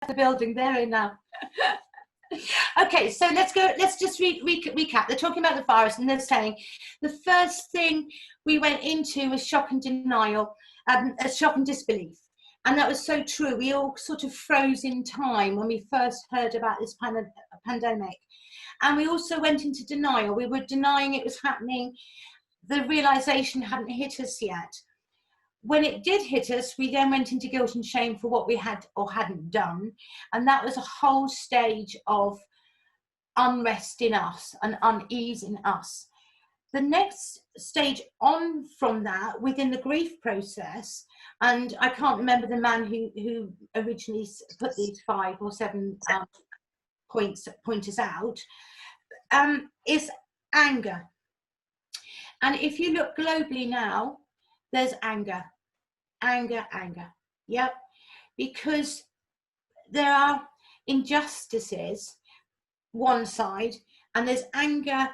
the building. They're in now. Okay, so let's just recap. They're talking about the virus, and they're saying the first thing we went into was shock and denial, shock and disbelief. And that was so true. We all sort of froze in time when we first heard about this pandemic. And we also went into denial. We were denying it was happening. The realization hadn't hit us yet. When it did hit us, we then went into guilt and shame for what we had or hadn't done. And that was a whole stage of unrest in us and unease in us. The next stage on from that, within the grief process, and I can't remember the man who originally put these 5 or 7 pointers out, is anger. And if you look globally now, there's anger. Yep. Because there are injustices, one side, and there's anger,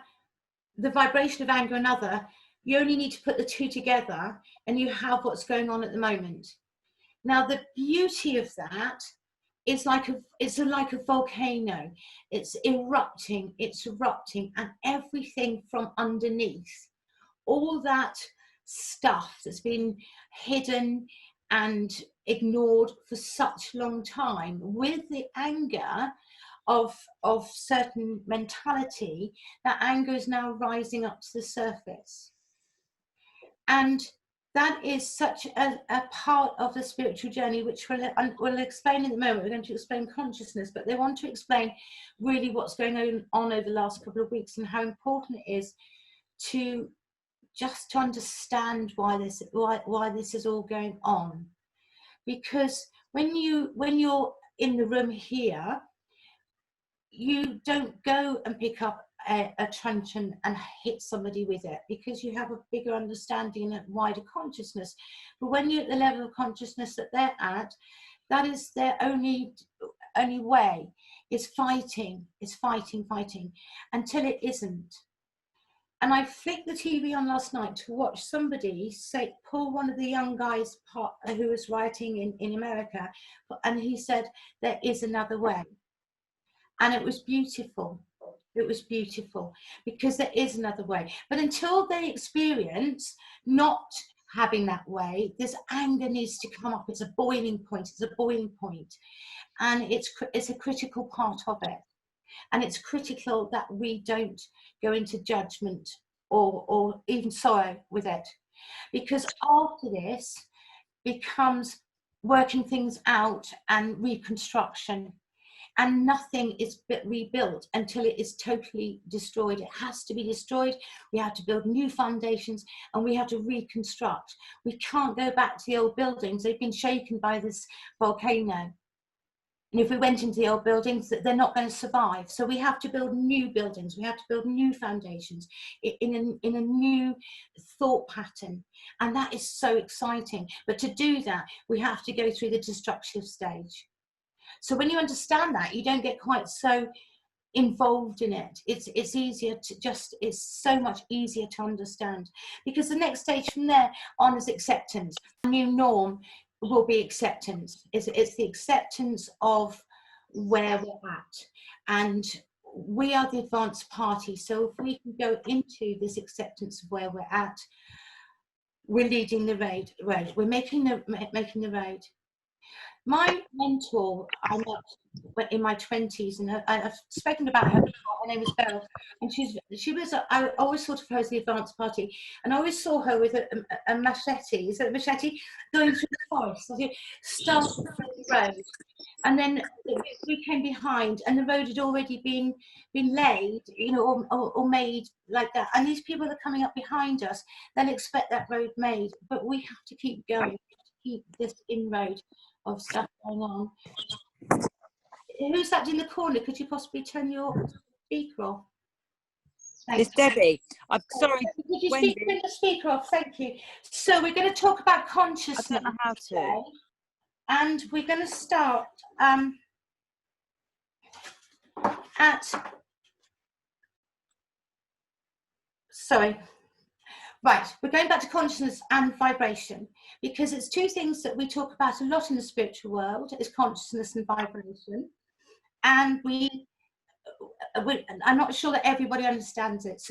the vibration of anger, another. You only need to put the two together and you have what's going on at the moment. Now, the beauty of that is like a volcano. It's erupting, and everything from underneath, all that stuff that's been hidden and ignored for such a long time, with the anger of certain mentality, that anger is now rising up to the surface. And that is such a part of the spiritual journey, which we'll explain in a moment. We're going to explain consciousness, but they want to explain really what's going on over the last couple of weeks and how important it is to just to understand why this is all going on. Because when you're in the room here, you don't go and pick up a truncheon and hit somebody with it, because you have a bigger understanding and a wider consciousness. But when you're at the level of consciousness that they're at, that is their only way, is fighting until it isn't. And I flicked the TV on last night to watch somebody pull one of the young guys who was writing in America, and he said, there is another way. And it was beautiful. It was beautiful, because there is another way. But until they experience not having that way, this anger needs to come up. It's a boiling point. And it's a critical part of it. And it's critical that we don't go into judgment or even sorrow with it. Because after this becomes working things out and reconstruction. And nothing is rebuilt until it is totally destroyed. It has to be destroyed. We have to build new foundations, and we have to reconstruct. We can't go back to the old buildings. They've been shaken by this volcano. And if we went into the old buildings, they're not going to survive. So we have to build new buildings. We have to build new foundations in a new thought pattern. And that is so exciting. But to do that, we have to go through the destructive stage. So when you understand that, you don't get quite so involved in it. It's easier to it's so much easier to understand, because the next stage from there on is acceptance. A new norm will be acceptance. It's the acceptance of where we're at, and we are the advanced party. So if we can go into this acceptance of where we're at, we're leading the road. We're making the road. My mentor, I met in my 20s, and I've spoken about her before. Her name was Beryl, and I always thought of her as the advanced party, and I always saw her with a machete. Is it a machete? Going through the forest, starting the road, and then we came behind, and the road had already been laid, or made like that. And these people are coming up behind us. They'll expect that road made, but we have to keep going, keep this inroad of stuff going on. Who's that in the corner? Could you possibly turn your speaker off? It's Debbie. I'm sorry. Could you turn the speaker off? Thank you. So we're going to talk about consciousness. I don't know how to. Today, and we're going to start Right, we're going back to consciousness and vibration, because it's two things that we talk about a lot in the spiritual world, is consciousness and vibration. And I'm not sure that everybody understands it.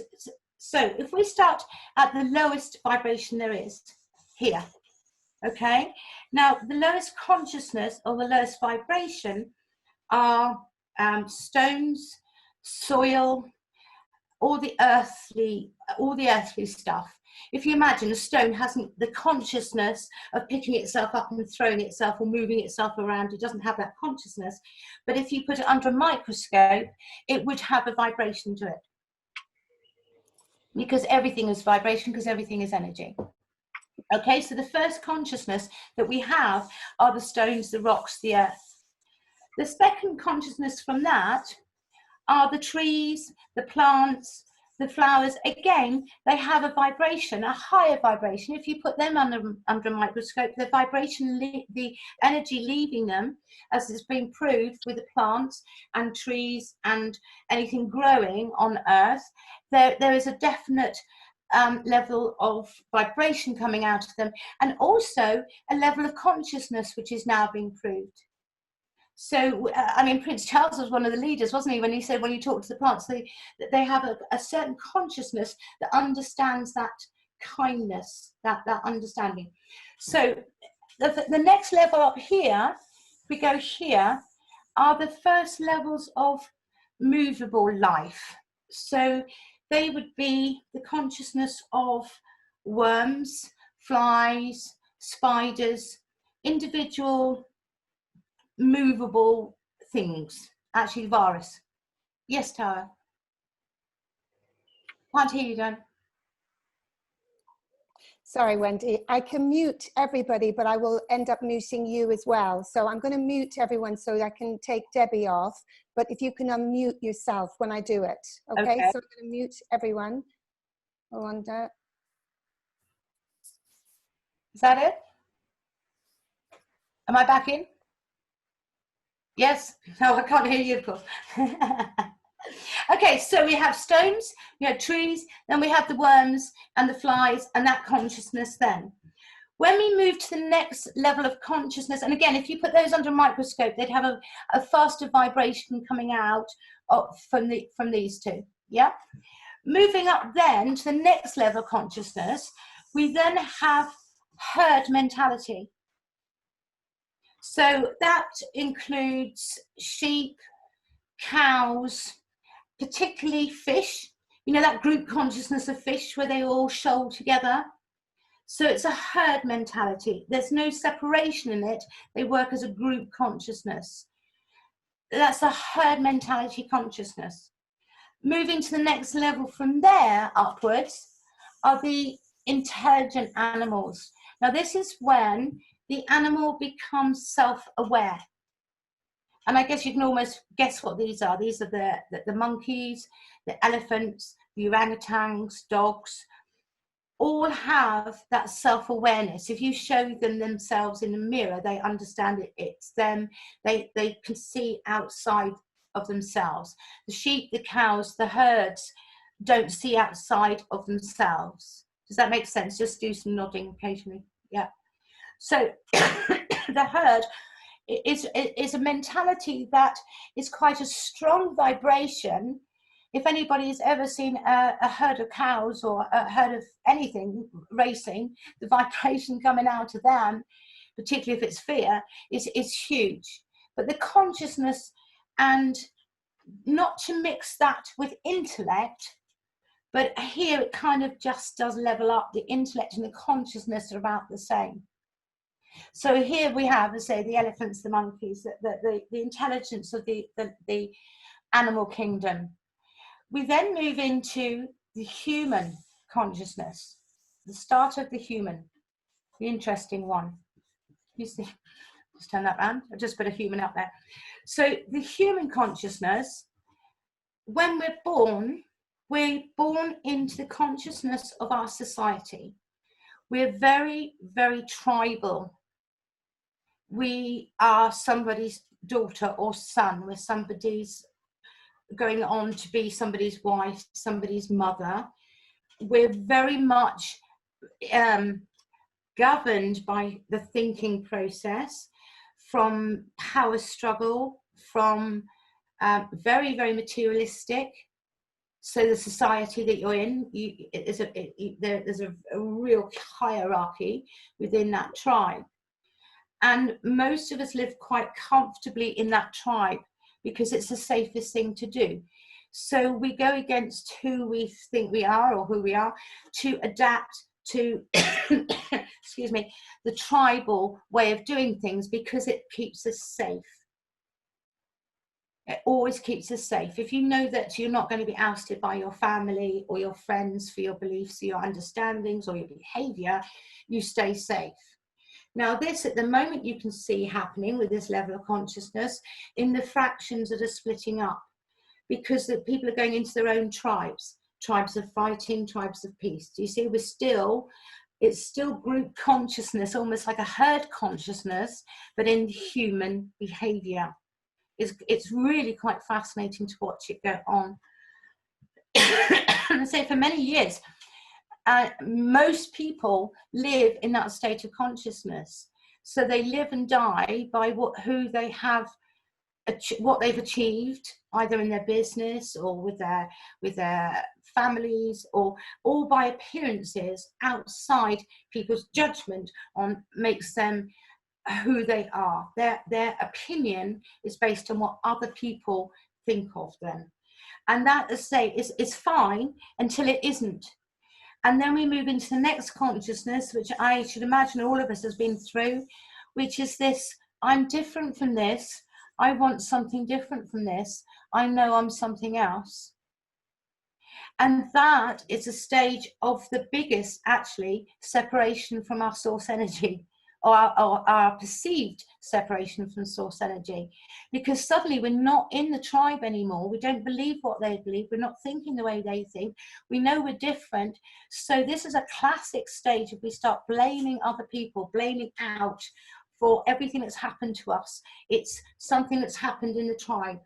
So if we start at the lowest vibration there is, here, okay? Now, the lowest consciousness or the lowest vibration are stones, soil, all the earthly stuff. If you imagine, a stone hasn't the consciousness of picking itself up and throwing itself or moving itself around. It doesn't have that consciousness. But if you put it under a microscope, it would have a vibration to it. Because everything is vibration, because everything is energy. Okay, so the first consciousness that we have are the stones, the rocks, the earth. The second consciousness from that are the trees, the plants, the flowers. Again, they have a vibration, a higher vibration. If you put them under a microscope, the vibration, the energy leaving them, as has been proved with the plants and trees and anything growing on earth, there is a definite level of vibration coming out of them, and also a level of consciousness which is now being proved. So, I mean, Prince Charles was one of the leaders, wasn't he, when he said when you talk to the plants, they have a certain consciousness that understands that kindness, that understanding. So the next level up here, if we go here, are the first levels of movable life. So they would be the consciousness of worms, flies, spiders, individual movable things. Actually, virus. Yes, Tara. Can't hear you, Dan. Sorry, Wendy. I can mute everybody, but I will end up muting you as well. So I'm going to mute everyone so I can take Debbie off. But if you can unmute yourself when I do it. Okay. So I'm going to mute everyone. Rwanda. Is that it? Am I back in? Yes. No, I can't hear you, of course. Okay, so we have stones, we have trees, then we have the worms and the flies and that consciousness then. When we move to the next level of consciousness, and again, if you put those under a microscope, they'd have a faster vibration coming out from these two, yeah? Moving up then to the next level of consciousness, we then have herd mentality. So that includes sheep, cows, particularly fish. You know, that group consciousness of fish where they all shoal together. So it's a herd mentality. There's no separation in it. They work as a group consciousness. That's a herd mentality consciousness. Moving to the next level from there upwards are the intelligent animals. Now this is when the animal becomes self-aware. And I guess you can almost guess what these are. These are the monkeys, the elephants, the orangutans, dogs, all have that self-awareness. If you show them themselves in a mirror, they understand it's them. They can see outside of themselves. The sheep, the cows, the herds don't see outside of themselves. Does that make sense? Just do some nodding occasionally. Yeah. So the herd is a mentality that is quite a strong vibration. If anybody has ever seen a herd of cows or a herd of anything racing, the vibration coming out of them, particularly if it's fear, is huge. But the consciousness, and not to mix that with intellect, but here it kind of just does level up. The intellect and the consciousness are about the same. So here we have, let's say, the elephants, the monkeys, the intelligence of the animal kingdom. We then move into the human consciousness, the start of the human, the interesting one. You see, just turn that around. I just put a human up there. So the human consciousness, when we're born into the consciousness of our society. We're very, very tribal. We are somebody's daughter or son. We're somebody's going on to be somebody's wife, somebody's mother. we're very much governed by the thinking process, from power struggle, from very, very materialistic. So the society that you're in, there's a real hierarchy within that tribe. And most of us live quite comfortably in that tribe because it's the safest thing to do. So we go against who we think we are or who we are to adapt to, excuse me, the tribal way of doing things because it keeps us safe. It always keeps us safe. If you know that you're not going to be ousted by your family or your friends for your beliefs or your understandings or your behavior, you stay safe. Now this, at the moment, you can see happening with this level of consciousness in the fractions that are splitting up, because the people are going into their own tribes, tribes of fighting, tribes of peace. Do you see? It's still group consciousness, almost like a herd consciousness, but in human behavior. It's really quite fascinating to watch it go on. And so for many years, most people live in that state of consciousness. So they live and die by what they've achieved, either in their business or with their families, or all by appearances outside people's judgment on makes them who they are. Their opinion is based on what other people think of them. And that, as I say, is fine until it isn't. And then we move into the next consciousness, which I should imagine all of us has been through, which is this: I'm different from this. I want something different from this. I know I'm something else. And that is a stage of the biggest, actually, separation from our source energy, or our perceived separation from source energy, because suddenly we're not in the tribe anymore. We don't believe what they believe. We're not thinking the way they think. We know we're different. So this is a classic stage if we start blaming other people, blaming out for everything that's happened to us. It's something that's happened in the tribe.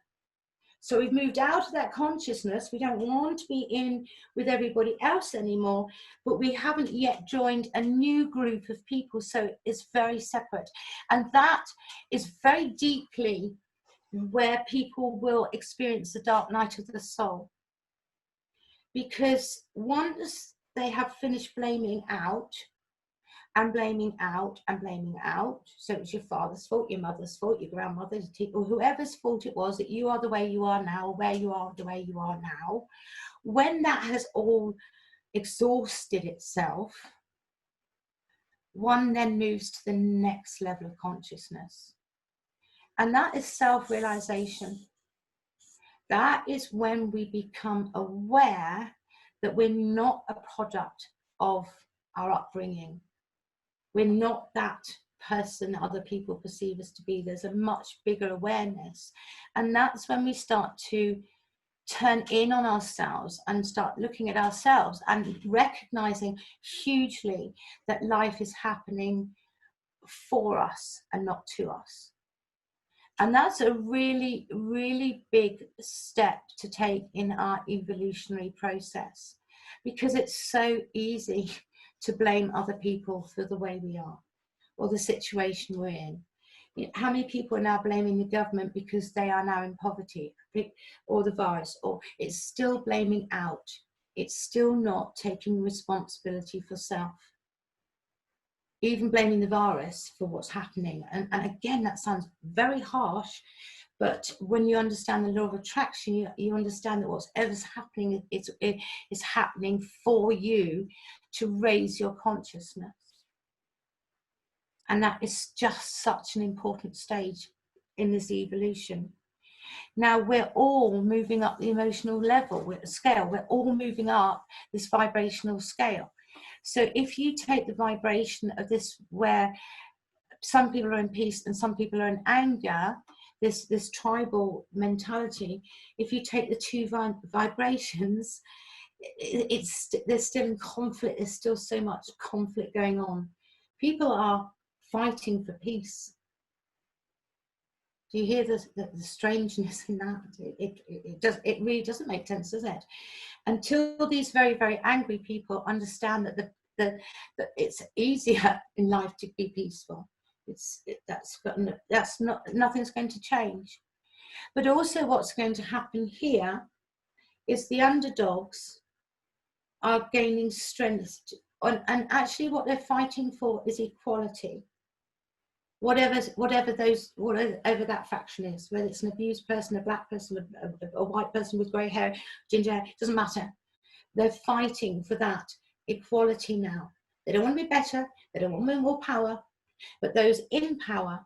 So we've moved out of that consciousness. We don't want to be in with everybody else anymore, but we haven't yet joined a new group of people. So it's very separate. And that is very deeply where people will experience the dark night of the soul. Because once they have finished blaming out, and blaming out and blaming out. So it's your father's fault, your mother's fault, your grandmother's, or whoever's fault it was that you are the way you are now, where you are the way you are now. When that has all exhausted itself, one then moves to the next level of consciousness. And that is self-realization. That is when we become aware that we're not a product of our upbringing. We're not that person other people perceive us to be. There's a much bigger awareness. And that's when we start to turn in on ourselves and start looking at ourselves and recognizing hugely that life is happening for us and not to us. And that's a really, really big step to take in our evolutionary process, because it's so easy to blame other people for the way we are or the situation we're in. How many people are now blaming the government because they are now in poverty, or the virus? Or it's still blaming out. It's still not taking responsibility for self. Even blaming the virus for what's happening. And again, that sounds very harsh, but when you understand the law of attraction, you understand that whatever's happening, it's happening for you to raise your consciousness. And that is just such an important stage in this evolution. Now we're all moving up the emotional level, scale. We're all moving up this vibrational scale. So if you take the vibration of this, where some people are in peace and some people are in anger, this tribal mentality, if you take the two vibrations, they're still in conflict. There's still so much conflict going on. People are fighting for peace. Do you hear the strangeness in that? It really doesn't make sense, does it? Until these very, very angry people understand that that it's easier in life to be peaceful. Nothing's going to change. But also what's going to happen here is the underdogs are gaining strength, and actually what they're fighting for is equality. Whatever that faction is, whether it's an abused person, a black person, a white person with grey hair, ginger hair, doesn't matter. They're fighting for that equality now. They don't want to be better, they don't want more power, but those in power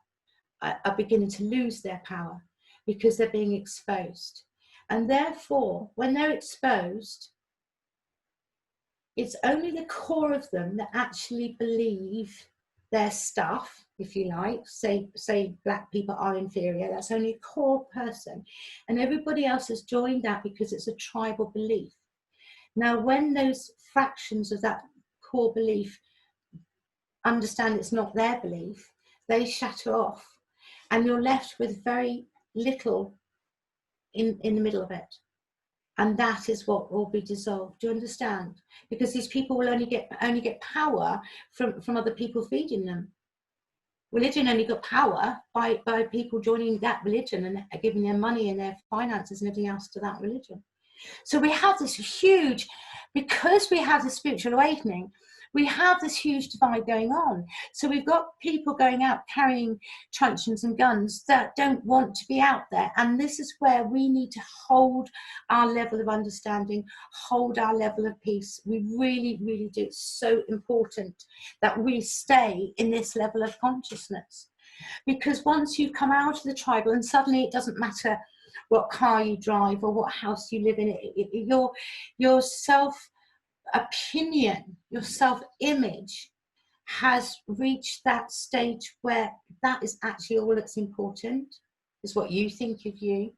are beginning to lose their power because they're being exposed. And therefore, when they're exposed, it's only the core of them that actually believe their stuff, if you like. Say black people are inferior, that's only a core person. And everybody else has joined that because it's a tribal belief. Now, when those fractions of that core belief understand it's not their belief, they shatter off. And you're left with very little in the middle of it. And that is what will be dissolved. Do you understand? Because these people will only get power from other people feeding them. Religion only got power by people joining that religion and giving their money and their finances and everything else to that religion. So we have this huge, because we have the spiritual awakening, we have this huge divide going on. So we've got people going out carrying truncheons and guns that don't want to be out there. And this is where we need to hold our level of understanding, hold our level of peace. We really, really do. It's so important that we stay in this level of consciousness. Because once you come out of the tribal, and suddenly it doesn't matter what car you drive or what house you live in, your self-opinion, your self-image has reached that stage where that is actually all that's important, is what you think of you.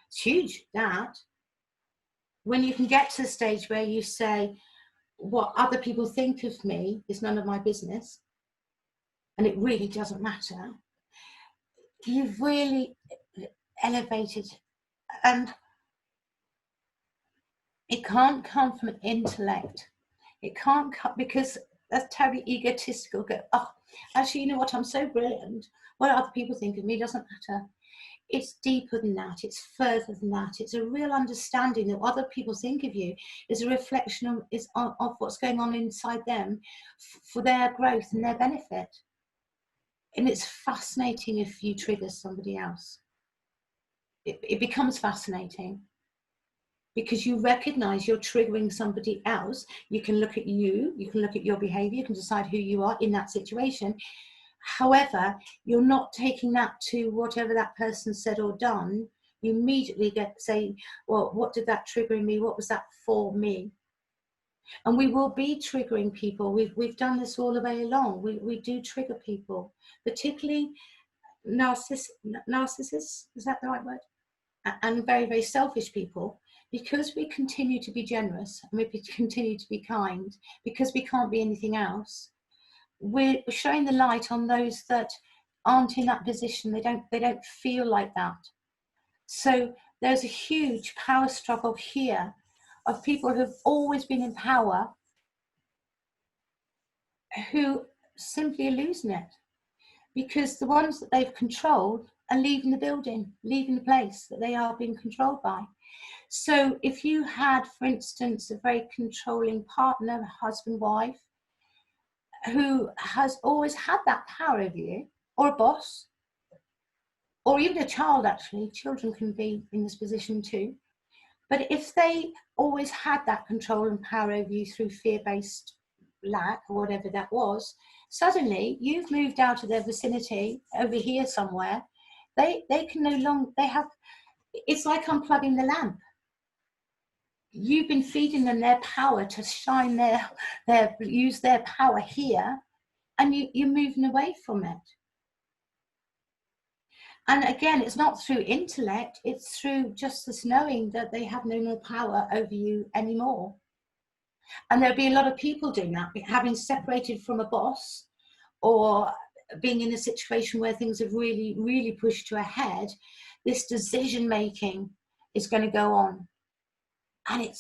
It's huge, that. When you can get to the stage where you say, what other people think of me is none of my business, and it really doesn't matter, you've really elevated. And it can't come from an intellect. It can't come, because that's terribly egotistical. Go, oh, actually, you know what? I'm so brilliant. What other people think of me doesn't matter. It's deeper than that. It's further than that. It's a real understanding that what other people think of you is a reflection of what's going on inside them for their growth and their benefit. And it's fascinating if you trigger somebody else. It becomes fascinating because you recognize you're triggering somebody else. You can look at you can look at your behavior, you can decide who you are in that situation. However, you're not taking that to whatever that person said or done. You immediately say, well, what did that trigger in me? What was that for me? And we will be triggering people. We've done this all the way along. We do trigger people, particularly narcissists, is that the right word? And very, very selfish people, because we continue to be generous and we continue to be kind, because we can't be anything else. We're showing the light on those that aren't in that position. They don't feel like that. So there's a huge power struggle here of people who've always been in power who simply are losing it, because the ones that they've controlled are leaving the building, leaving the place that they are being controlled by. So if you had, for instance, a very controlling partner, husband, wife, who has always had that power over you, or a boss, or even a child, actually, children can be in this position too. But if they always had that control and power over you through fear-based lack or whatever that was, suddenly you've moved out of their vicinity over here somewhere. They can no longer, it's like unplugging the lamp. You've been feeding them their power to shine use their power here, and you're moving away from it. And again, it's not through intellect, it's through just this knowing that they have no more power over you anymore. And there'll be a lot of people doing that, having separated from a boss or being in a situation where things have really, really pushed to a head, this decision making is going to go on. And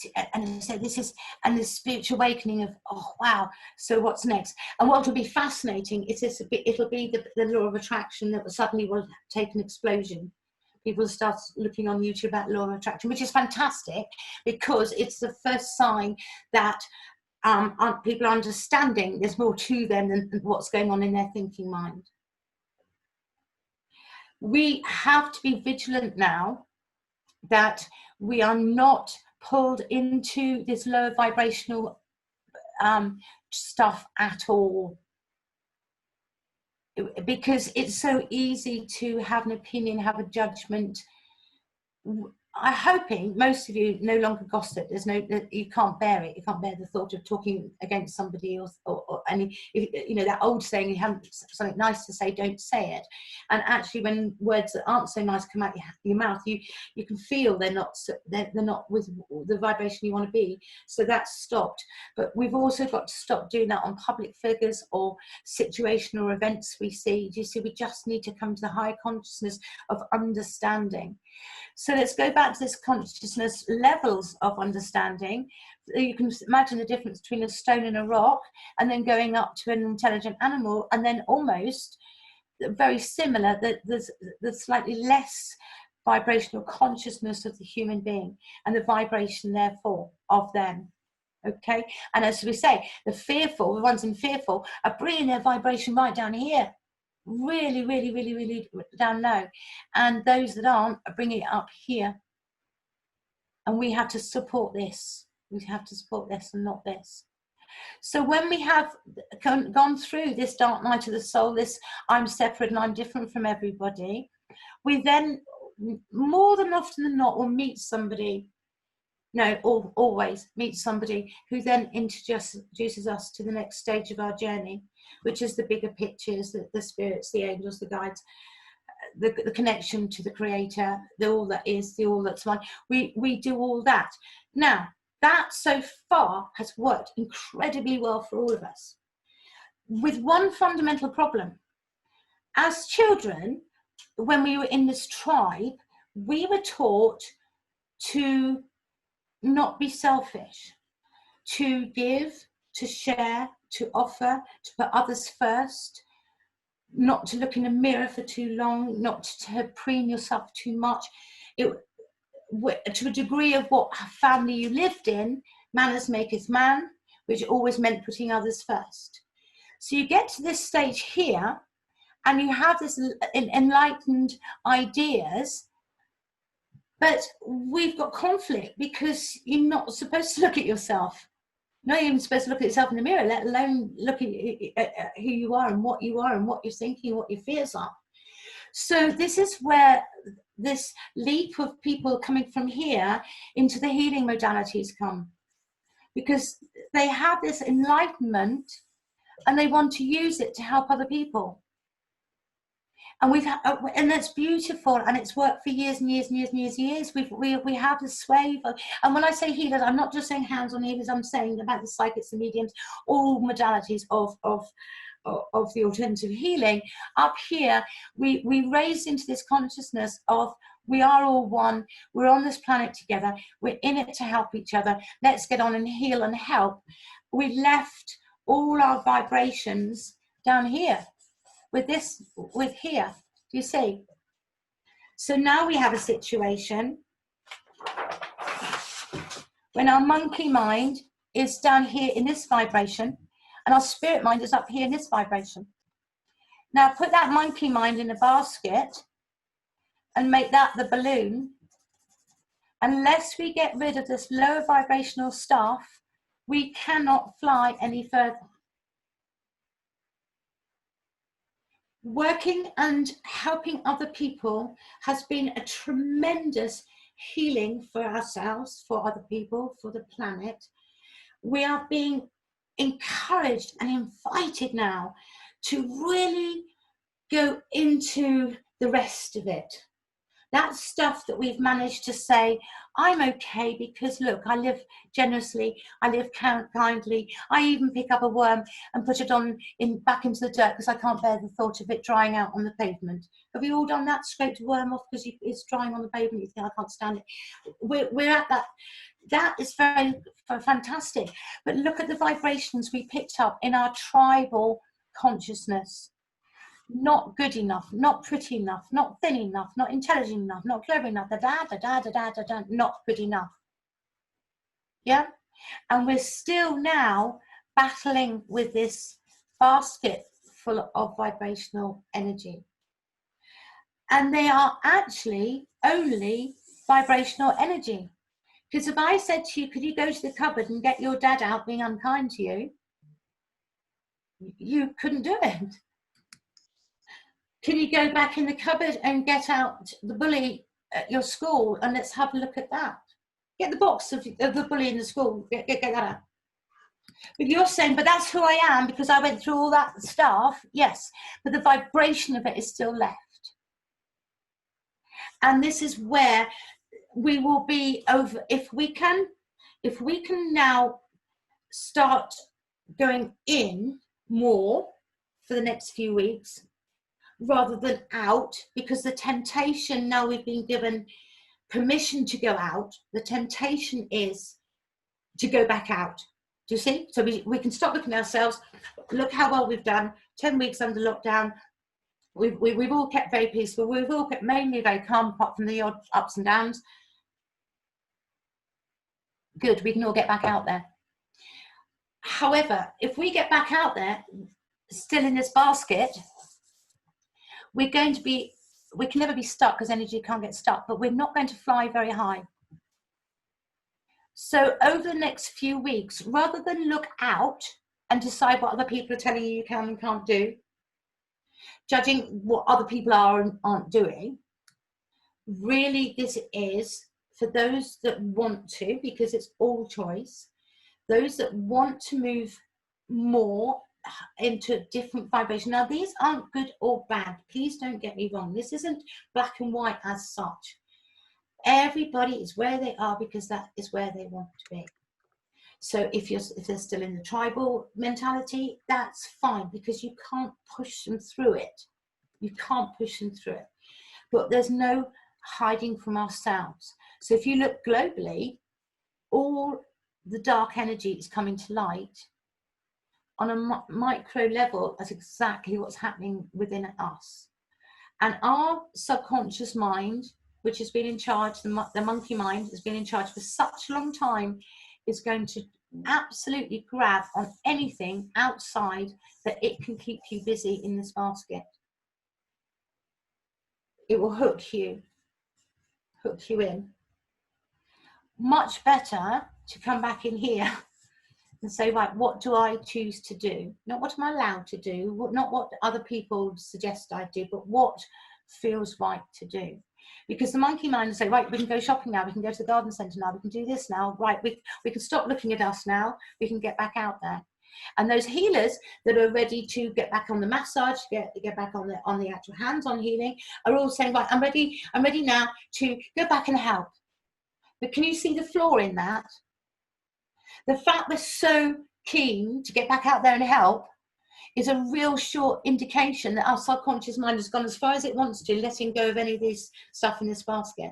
so this is, and the spiritual awakening of, oh wow, so what's next? And what will be fascinating is this, it'll be the law of attraction that suddenly will take an explosion. People start looking on YouTube about law of attraction, which is fantastic, because it's the first sign that people are understanding there's more to them than what's going on in their thinking mind. We have to be vigilant now that we are not pulled into this lower vibrational stuff at all, because it's so easy to have an opinion, have a judgment. I'm hoping most of you no longer gossip. There's no, you can't bear it. You can't bear the thought of talking against somebody or any, you know, that old saying, you haven't something nice to say, don't say it. And actually, when words that aren't so nice come out your mouth, you can feel they're not with the vibration you want to be. So that's stopped. But we've also got to stop doing that on public figures or situational events we see. Do you see? We just need to come to the higher consciousness of understanding. So let's go back to this consciousness levels of understanding. You can imagine the difference between a stone and a rock, and then going up to an intelligent animal, and then almost very similar, that there's slightly less vibrational consciousness of the human being and the vibration therefore of them. Okay, and as we say, the ones in fearful are bringing their vibration right down here, really, really, really, really down low, and those that aren't are bringing it up here. And we have to support this. We have to support this and not this. So when we have gone through this dark night of the soul, this I'm separate and I'm different from everybody, we then more than often than not will meet somebody, always meet somebody who then introduces us to the next stage of our journey, which is the bigger pictures, the spirits, the angels, the guides, the connection to the creator, the all that is, the all that's one. We do all that. Now, that so far has worked incredibly well for all of us, with one fundamental problem. As children, when we were in this tribe, we were taught to not be selfish, to give, to share, to offer, to put others first, not to look in a mirror for too long, not to preen yourself too much. To a degree of what family you lived in, manners maketh man, which always meant putting others first. So you get to this stage here, and you have this enlightened ideas, but we've got conflict because you're not supposed to look at yourself. You're not even supposed to look at yourself in the mirror, let alone look at who you are and what you're thinking, what your fears are. So this is where this leap of people coming from here into the healing modalities come, because they have this enlightenment and they want to use it to help other people. And and that's beautiful, and it's worked for years and years and years and years and years. We have this wave of, and when I say healers, I'm not just saying hands-on healers. I'm saying about the psychics, the mediums, all modalities of the alternative healing. Up here, we raise into this consciousness of we are all one. We're on this planet together. We're in it to help each other. Let's get on and heal and help. We left all our vibrations down here. With here, do you see? So now we have a situation when our monkey mind is down here in this vibration, and our spirit mind is up here in this vibration. Now put that monkey mind in a basket and make that the balloon. Unless we get rid of this lower vibrational stuff, we cannot fly any further. Working and helping other people has been a tremendous healing for ourselves, for other people, for the planet. We are being encouraged and invited now to really go into the rest of it. That stuff that we've managed to say, I'm okay because look, I live generously, I live kindly, I even pick up a worm and put it back into the dirt because I can't bear the thought of it drying out on the pavement. Have you all done that? Scraped a worm off because it's drying on the pavement, you think, I can't stand it. We're at that. That is very fantastic. But look at the vibrations we picked up in our tribal consciousness. Not good enough, not pretty enough, not thin enough, not intelligent enough, not clever enough, not good enough. Yeah? And we're still now battling with this basket full of vibrational energy. And they are actually only vibrational energy. Because if I said to you, could you go to the cupboard and get your dad out being unkind to you? You couldn't do it. Can you go back in the cupboard and get out the bully at your school and let's have a look at that? Get the box of the bully in the school, get that out. But you're saying, but that's who I am because I went through all that stuff. Yes, but the vibration of it is still left. And this is where we will be over, if we can now start going in more for the next few weeks, rather than out, because the temptation, now we've been given permission to go out, the temptation is to go back out. Do you see? So we can stop looking at ourselves, look how well we've done, 10 weeks under lockdown, we've all kept very peaceful, we've all kept mainly very calm, apart from the odd ups and downs. Good, we can all get back out there. However, if we get back out there, still in this basket, we can never be stuck because energy can't get stuck, but we're not going to fly very high. So over the next few weeks, rather than look out and decide what other people are telling you can and can't do, judging what other people are and aren't doing, really this is for those that want to, because it's all choice, those that want to move more into different vibration. Now, these aren't good or bad. Please don't get me wrong. This isn't black and white as such. Everybody is where they are because that is where they want to be. So if they're still in the tribal mentality, that's fine because you can't push them through it. You can't push them through it. But there's no hiding from ourselves. So if you look globally, all the dark energy is coming to light. On a micro level, that's exactly what's happening within us. And our subconscious mind, which has been in charge, the monkey mind has been in charge for such a long time, is going to absolutely grab on anything outside that it can keep you busy in this basket. It will hook you in. Much better to come back in here and say, right, what do I choose to do? Not what am I allowed to do, not what other people suggest I do, but what feels right to do. Because the monkey mind will say, right, we can go shopping now, we can go to the garden centre now, we can do this now, right, we can stop looking at us now, we can get back out there. And those healers that are ready to get back on the massage, get back on the actual hands-on healing, are all saying, right, I'm ready now to go back and help. But can you see the flaw in that? The fact we're so keen to get back out there and help is a real short indication that our subconscious mind has gone as far as it wants to, letting go of any of this stuff in this basket.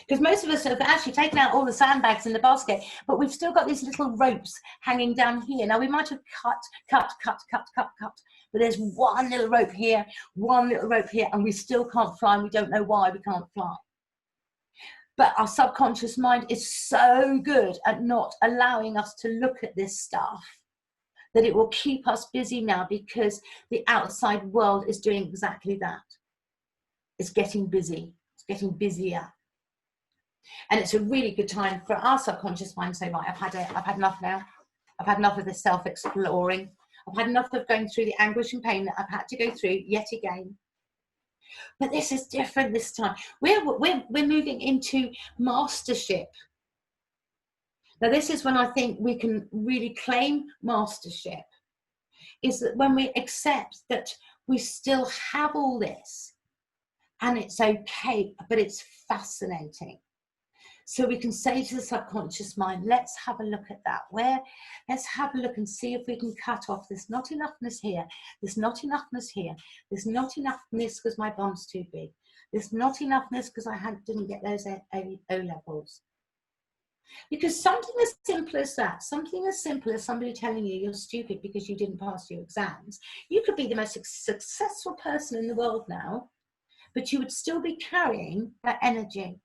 Because most of us have actually taken out all the sandbags in the basket, but we've still got these little ropes hanging down here. Now we might have cut, but there's one little rope here, and we still can't fly, and we don't know why we can't fly. But our subconscious mind is so good at not allowing us to look at this stuff that it will keep us busy now, because the outside world is doing exactly that. It's getting busy. It's getting busier. And it's a really good time for our subconscious mind to say, right, I've had enough now. I've had enough of this self-exploring. I've had enough of going through the anguish and pain that I've had to go through yet again. But this is different this time. We're moving into mastership. Now, this is when I think we can really claim mastership, is that when we accept that we still have all this and it's okay, but it's fascinating. So we can say to the subconscious mind, let's have a look at that. Let's have a look and see if we can cut off this not enoughness here, this not enoughness here, this not enoughness because my bum's too big, this not enoughness because I didn't get those O levels. Because something as simple as that, something as simple as somebody telling you you're stupid because you didn't pass your exams, you could be the most successful person in the world now, but you would still be carrying that energy.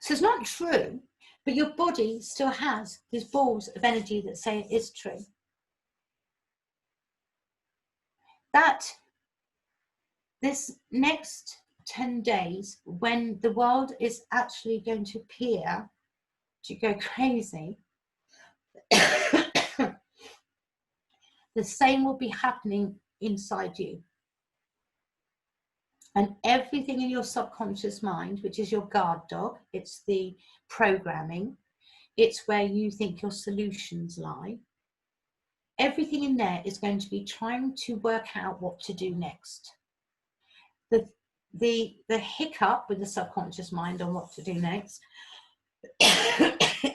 So it's not true, but your body still has these balls of energy that say it is true. That this next 10 days, when the world is actually going to appear to go crazy, the same will be happening inside you. And everything in your subconscious mind, which is your guard dog, it's the programming, it's where you think your solutions lie. Everything in there is going to be trying to work out what to do next. The hiccup with the subconscious mind on what to do next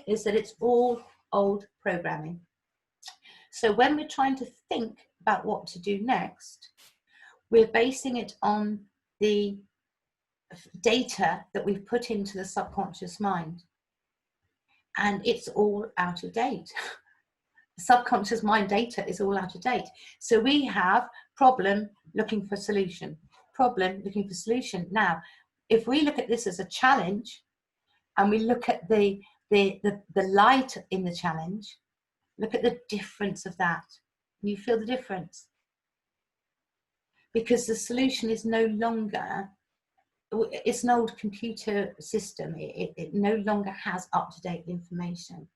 is that it's all old programming. So when we're trying to think about what to do next, we're basing it on the data that we've put into the subconscious mind, and it's all out of date. Subconscious mind data is all out of date. So we have problem looking for solution, problem looking for solution. Now, if we look at this as a challenge and we look at the light in the challenge, look at the difference of that. You feel the difference? Because the solution is no longer, it's an old computer system. It no longer has up-to-date information.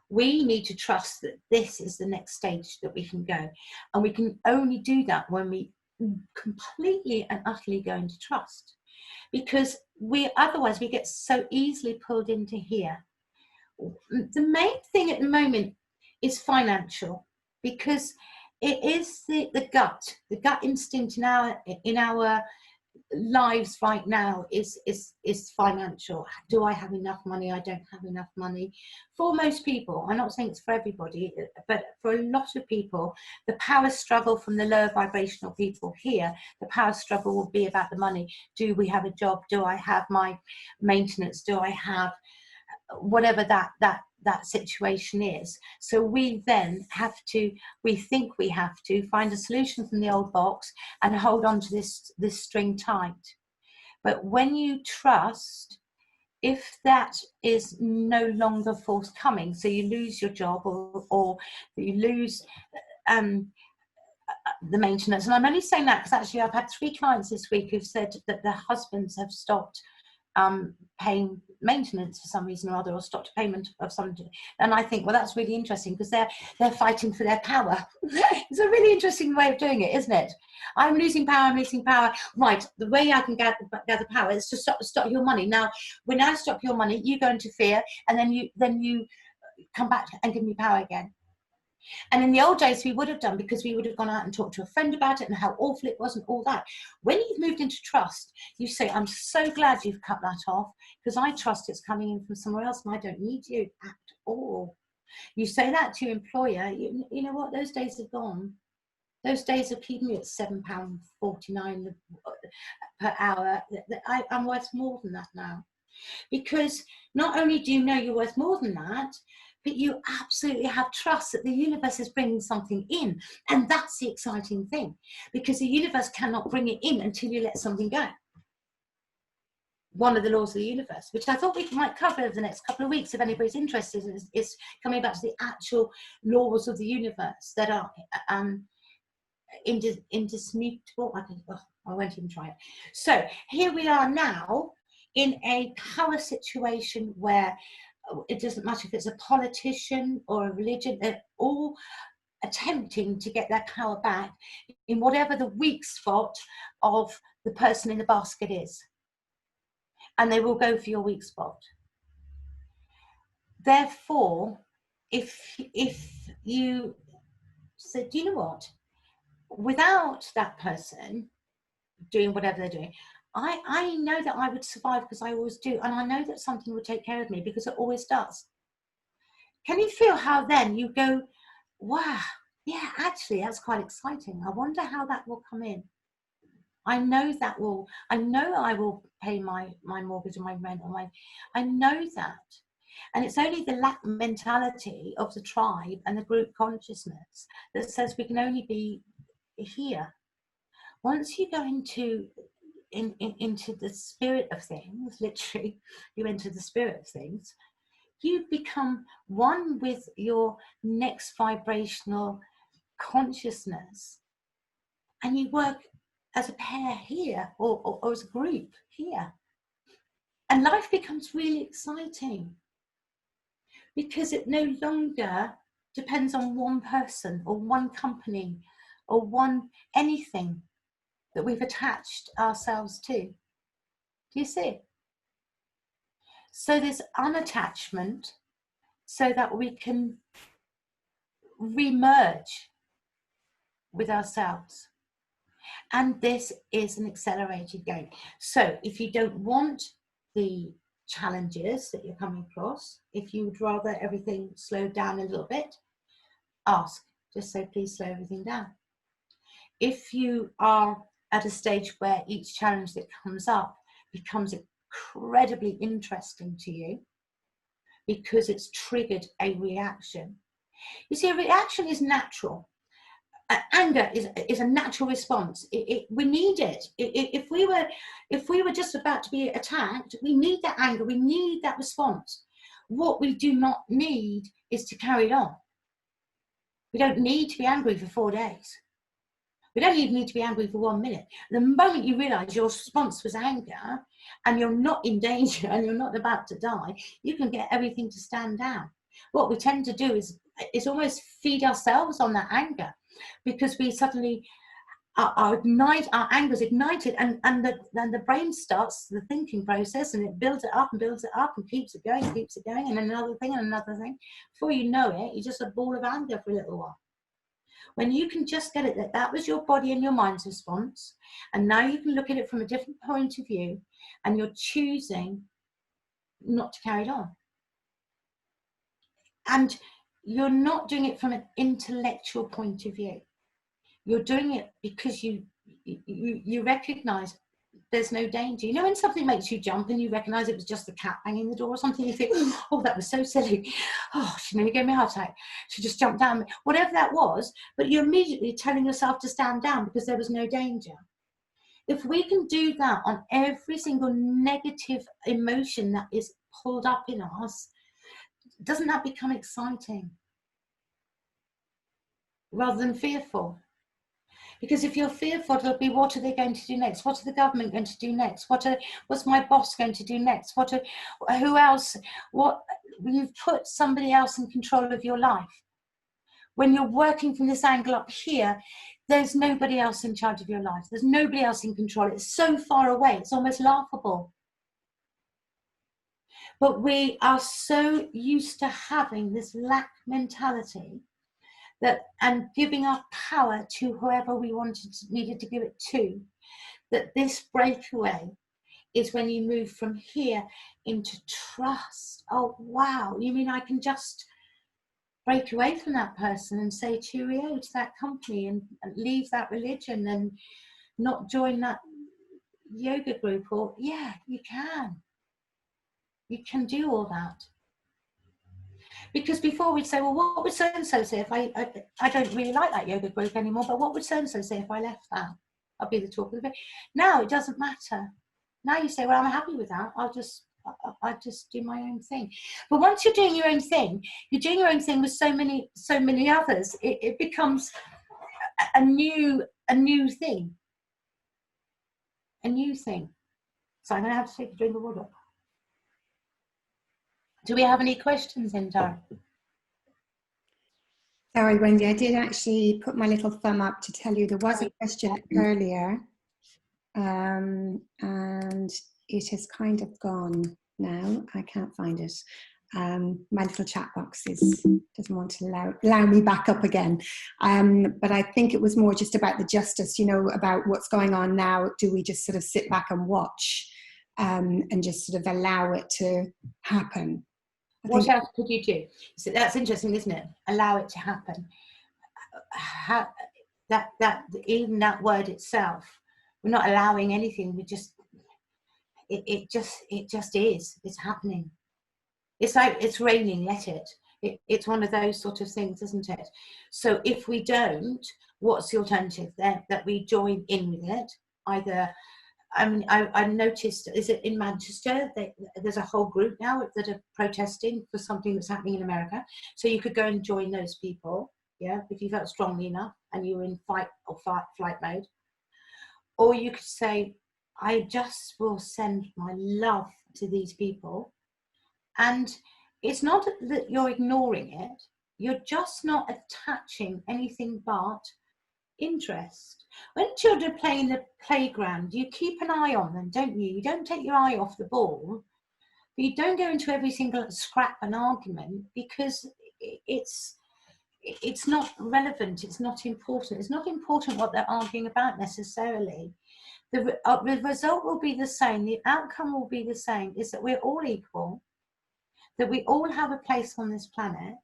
We need to trust that this is the next stage that we can go. And we can only do that when we completely and utterly go into trust. Because otherwise we get so easily pulled into here. The main thing at the moment is financial, because it is the gut instinct in our lives right now is financial. Do I have enough money? I don't have enough money. For most people, I'm not saying it's for everybody, but for a lot of people, the power struggle from the lower vibrational people here, the power struggle will be about the money. Do we have a job? Do I have my maintenance? Do I have whatever that situation is? So we then we think we have to find a solution from the old box and hold on to this string tight. But when you trust, if that is no longer forthcoming, so you lose your job or you lose the maintenance, and I'm only saying that because actually I've had 3 clients this week who've said that their husbands have stopped paying maintenance for some reason or other, or stopped payment of something. And I think, well, that's really interesting, because they're fighting for their power. It's a really interesting way of doing it, isn't it? I'm losing power. Right, the way I can gather power is to stop your money. Now, when I stop your money, you go into fear, and then you come back and give me power again. And in the old days, we would have done, because we would have gone out and talked to a friend about it and how awful it was and all that. When you've moved into trust, you say, I'm so glad you've cut that off, because I trust it's coming in from somewhere else and I don't need you at all. You say that to your employer, you know what, those days are gone. Those days of keeping you at £7.49 per hour, I'm worth more than that now. Because not only do you know you're worth more than that, but you absolutely have trust that the universe is bringing something in. And that's the exciting thing, because the universe cannot bring it in until you let something go. One of the laws of the universe, which I thought we might cover over the next couple of weeks, if anybody's interested, is coming back to the actual laws of the universe that are indisputable. I won't even try it. So here we are now in a power situation where it doesn't matter if it's a politician or a religion, they're all attempting to get their power back in whatever the weak spot of the person in the basket is. And they will go for your weak spot. Therefore, if you said, you know what, without that person, doing whatever they're doing. I know that I would survive because I always do. And I know that something will take care of me because it always does. Can you feel how then you go, wow, yeah, actually, that's quite exciting. I wonder how that will come in. I know I will pay my mortgage and my rent, I know that. And it's only the lack mentality of the tribe and the group consciousness that says we can only be here. Once you go into the spirit of things, literally, you enter the spirit of things, you become one with your next vibrational consciousness, and you work as a pair here, or as a group here. And life becomes really exciting because it no longer depends on one person or one company or one anything that we've attached ourselves to. Do you see? So there's unattachment so that we can re-merge with ourselves. And this is an accelerated game. So if you don't want the challenges that you're coming across, if you would rather everything slowed down a little bit, ask. Just say, please slow everything down. If you are at a stage where each challenge that comes up becomes incredibly interesting to you because it's triggered a reaction. You see, a reaction is natural. Anger is a natural response. We need it. If we were just about to be attacked, we need that anger. We need that response. What we do not need is to carry it on. We don't need to be angry for 4 days. We don't even need to be angry for 1 minute. The moment you realize your response was anger and you're not in danger and you're not about to die, you can get everything to stand down. What we tend to do is almost feed ourselves on that anger, because we suddenly our anger is ignited, and the brain starts the thinking process, and it builds it up and keeps it going, and another thing and another thing. Before you know it, you're just a ball of anger for a little while. When you can just get it that was your body and your mind's response, and now you can look at it from a different point of view, and you're choosing not to carry it on. And you're not doing it from an intellectual point of view. You're doing it because you recognize there's no danger. You know, when something makes you jump and you recognize it was just the cat banging the door or something, you think, oh, that was so silly. Oh, she nearly gave me a heart attack. She just jumped down. Whatever that was, but you're immediately telling yourself to stand down because there was no danger. If we can do that on every single negative emotion that is pulled up in us, doesn't that become exciting rather than fearful? Because if you're fearful, it'll be, what are they going to do next? What are the government going to do next? What's my boss going to do next? Who else? You've put somebody else in control of your life. When you're working from this angle up here, there's nobody else in charge of your life. There's nobody else in control. It's so far away. It's almost laughable. But we are so used to having this lack mentality and giving our power to whoever we needed to give it to, that this breakaway is when you move from here into trust. Oh, wow. You mean I can just break away from that person and say cheerio to that company and leave that religion and not join that yoga group? Or, yeah, you can. You can do all that. Because before we'd say, well, what would so-and-so say if I don't really like that yoga group anymore, but what would so-and-so say if I left that? I'll be the talk of the bit. Now it doesn't matter. Now you say, well, I'm happy with that. I just do my own thing. But once you're doing your own thing, you're doing your own thing with so many others. It becomes a new thing. A new thing. So I'm going to have to take a drink of water. Do we have any questions, Indar? Sorry, Wendy, I did actually put my little thumb up to tell you there was a question earlier, and it has kind of gone now. I can't find it. My little chat box doesn't want to allow me back up again. But I think it was more just about the justice, about what's going on now. Do we just sort of sit back and watch and just sort of allow it to happen? What else could you do? So that's interesting, isn't it? Allow it to happen. Even that word itself, we're not allowing anything. We just, it just is. It's happening. It's like it's raining. Let it. It's one of those sort of things, isn't it? So if we don't, what's the alternative then? That we join in with it. Either, I mean, I noticed, is it in Manchester? There's a whole group now that are protesting for something that's happening in America. So you could go and join those people, yeah, if you felt strongly enough and you were in fight or flight mode. Or you could say, I just will send my love to these people. And it's not that you're ignoring it. You're just not attaching anything but interest. When children play in the playground, you keep an eye on them, don't you? You don't take your eye off the ball, but you don't go into every single scrap and argument, because it's not relevant. It's not important. It's not important what they're arguing about necessarily. The result will be the same. The outcome will be the same, is that we're all equal, that we all have a place on this planet.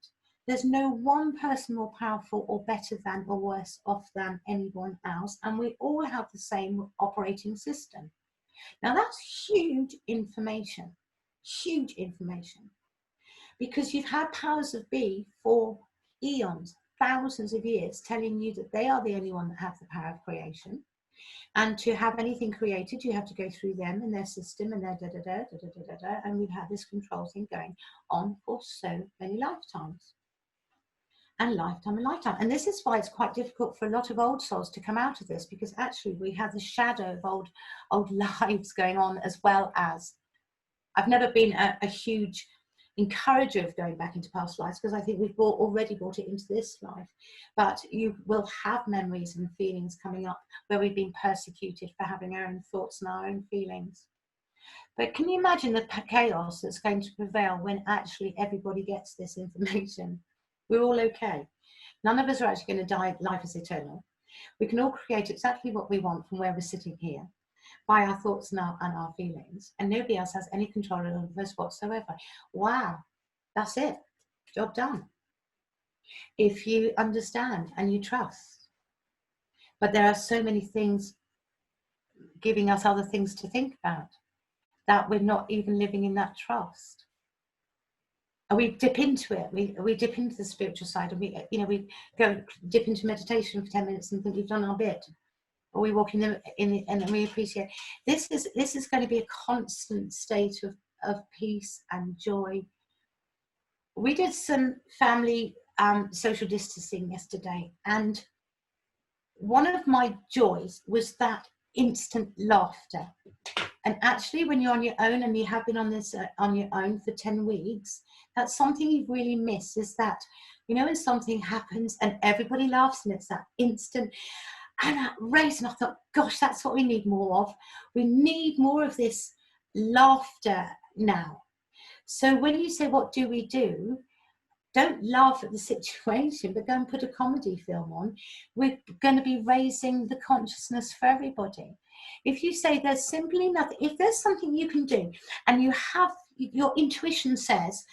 There's no one person more powerful or better than or worse off than anyone else. And we all have the same operating system. Now that's huge information, because you've had powers of be for eons, thousands of years, telling you that they are the only one that have the power of creation. And to have anything created, you have to go through them and their system and their da-da-da. And we've had this control thing going on for so many lifetimes. And lifetime. And this is why it's quite difficult for a lot of old souls to come out of this, because actually we have the shadow of old lives going on, as well as, I've never been a huge encourager of going back into past lives, because I think we've already brought it into this life. But you will have memories and feelings coming up where we've been persecuted for having our own thoughts and our own feelings. But can you imagine the chaos that's going to prevail when actually everybody gets this information? We're all okay. None of us are actually going to die. Life is eternal. We can all create exactly what we want from where we're sitting here, by our thoughts and our feelings, and nobody else has any control over us whatsoever. Wow, that's it. Job done. If you understand and you trust. But there are so many things giving us other things to think about, that we're not even living in that trust. And we dip into it. We dip into the spiritual side, and we go dip into meditation for 10 minutes and think we've done our bit. Or we walk in and we appreciate. This is going to be a constant state of peace and joy. We did some family social distancing yesterday, and one of my joys was that instant laughter. And actually, when you're on your own, and you have been on this on your own for 10 weeks, that's something you really miss, is that, when something happens and everybody laughs, and it's that instant. And that race, and I thought, gosh, that's what we need more of. We need more of this laughter now. So when you say, what do we do? Don't laugh at the situation, but go and put a comedy film on. We're going to be raising the consciousness for everybody. If you say there's simply nothing, if there's something you can do, and you have your intuition says,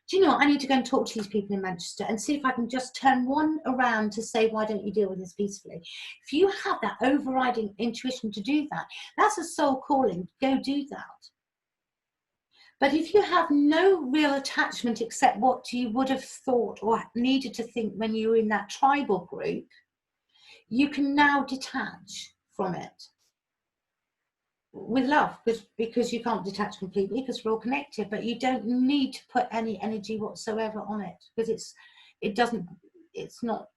do you know what, I need to go and talk to these people in Manchester and see if I can just turn one around to say, why don't you deal with this peacefully? If you have that overriding intuition to do that, that's a soul calling. Go do that. But if you have no real attachment except what you would have thought or needed to think when you were in that tribal group, you can now detach from it with love, because you can't detach completely, because we're all connected, but you don't need to put any energy whatsoever on it, because it's not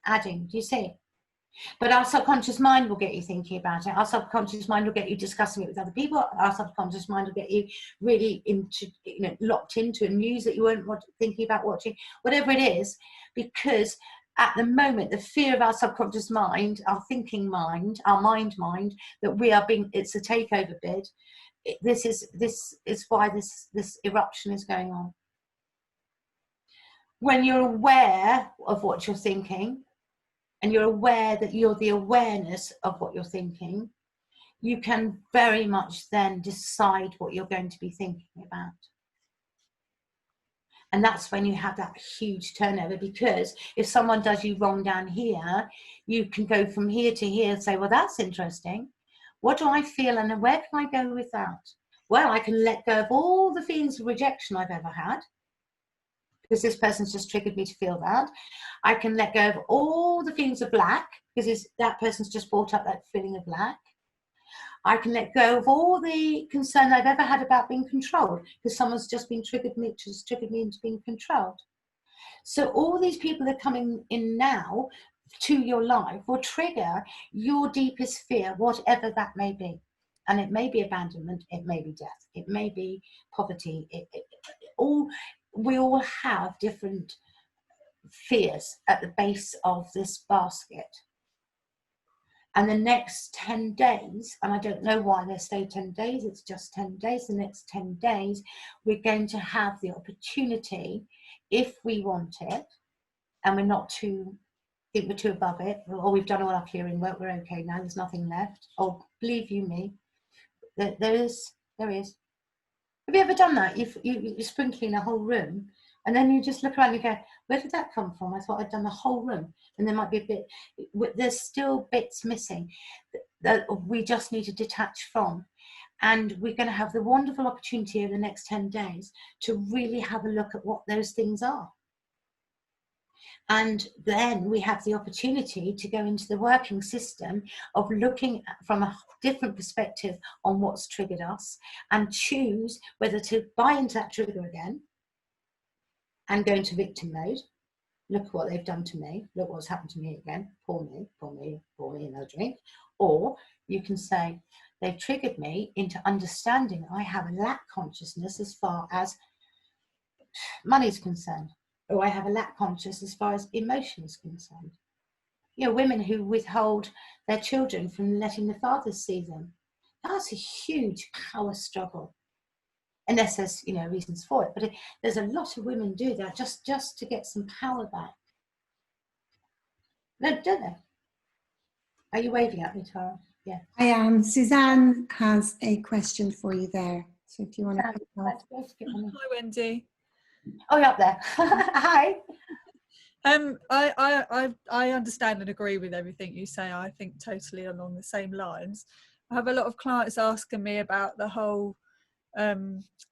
adding. Do you see? But our subconscious mind will get you thinking about it. Our subconscious mind will get you discussing it with other people. Our subconscious mind will get you really locked into a news that you weren't thinking about watching, whatever it is, because at the moment, the fear of our subconscious mind, our thinking mind, our mind, that it's a takeover bid, this is why this eruption is going on. When you're aware of what you're thinking, and you're aware that you're the awareness of what you're thinking, you can very much then decide what you're going to be thinking about. And that's when you have that huge turnover, because if someone does you wrong down here, you can go from here to here and say, well, that's interesting. What do I feel, and where can I go with that? Well, I can let go of all the feelings of rejection I've ever had, because this person's just triggered me to feel that. I can let go of all the feelings of lack, because that person's just brought up that feeling of lack. I can let go of all the concern I've ever had about being controlled, because someone's just triggered me into being controlled. So all these people that are coming in now to your life will trigger your deepest fear, whatever that may be. And it may be abandonment, it may be death, it may be poverty, we all have different fears at the base of this basket. And the next 10 days, and I don't know why they stay 10 days, it's just 10 days, the next 10 days, we're going to have the opportunity, if we want it, and we're not too, think we're too above it, or we've done all our clearing work, we're okay now, there's nothing left. Oh, believe you me, there is. Have you ever done that? You're sprinkling a whole room, and then you just look around and you go, where did that come from? I thought I'd done the whole room. And there might be a bit, there's still bits missing that we just need to detach from. And we're going to have the wonderful opportunity over the next 10 days to really have a look at what those things are. And then we have the opportunity to go into the working system of looking from a different perspective on what's triggered us, and choose whether to buy into that trigger again and go into victim mode. Look at what they've done to me. Look what's happened to me again. Pour me, and they'll drink. Or you can say, they've triggered me into understanding I have a lack consciousness as far as money is concerned. Or I have a lack conscious as far as emotion is concerned. You know, women who withhold their children from letting the fathers see them. That's a huge power struggle. Unless there's, you know, reasons for it. But there's a lot of women do that just to get some power back. No, don't they? Are you waving at me, Tara? Yeah. I am. Suzanne has a question for you there. So if you want to pick up. Hi, Wendy. Oh, you're up there. Hi. I understand and agree with everything you say. I think totally along the same lines. I have a lot of clients asking me about the whole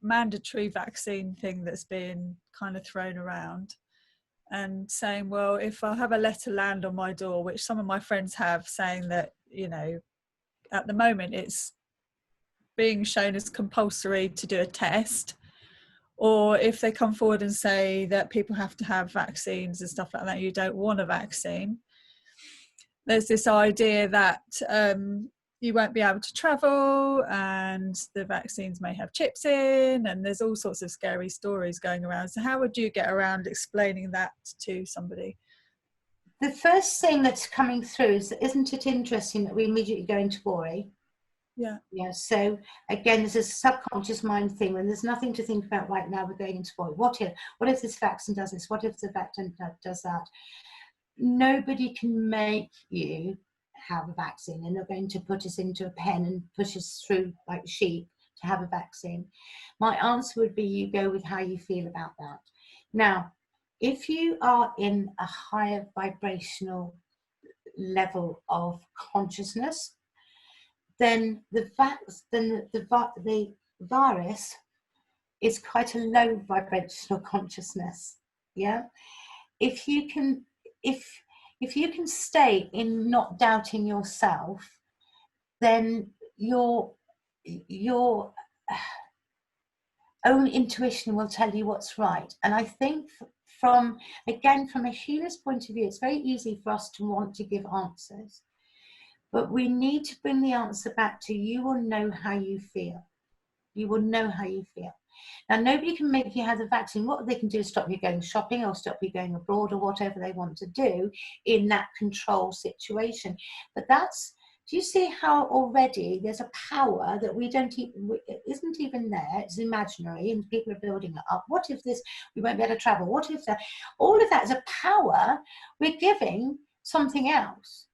mandatory vaccine thing that's been kind of thrown around, and saying, well, if I have a letter land on my door, which some of my friends have, saying that, you know, at the moment it's being shown as compulsory to do a test, or if they come forward and say that people have to have vaccines and stuff like that, you don't want a vaccine, there's this idea that you won't be able to travel, and the vaccines may have chips in, and there's all sorts of scary stories going around. So how would you get around explaining that to somebody? The first thing that's coming through is, isn't it interesting that we immediately go into worry? Yeah. Yeah. So again, there's a subconscious mind thing when there's nothing to think about right now. We're going into worry. What if this vaccine does this? What if the vaccine does that? Nobody can make you have a vaccine, and they're going to put us into a pen and push us through like sheep to have a vaccine. My answer would be, you go with how you feel about that. Now, if you are in a higher vibrational level of consciousness, then the virus is quite a low vibrational consciousness. Yeah. If you can stay in not doubting yourself, then your own intuition will tell you what's right. And I think from a healer's point of view, it's very easy for us to want to give answers, but we need to bring the answer back to, you will know how you feel. You will know how you feel. Now, nobody can make you have the vaccine. What they can do is stop you going shopping, or stop you going abroad, or whatever they want to do in that control situation. But that's Do you see how already there's a power that we don't even, it isn't even there, it's imaginary and people are building it up. What if this, we won't be able to travel? What if that? All of that is a power we're giving something else.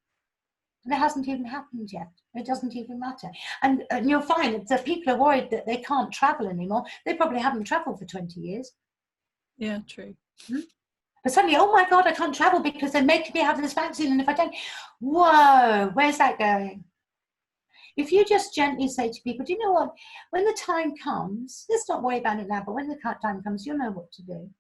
And it hasn't even happened yet. It doesn't even matter. And you'll find that if people are worried that they can't travel anymore, they probably haven't travelled for 20 years. Yeah, true. But suddenly, oh my God, I can't travel because they're making me have this vaccine. And if I don't, whoa, where's that going? If you just gently say to people, do you know what? When the time comes, let's not worry about it now, but when the time comes, you'll know what to do.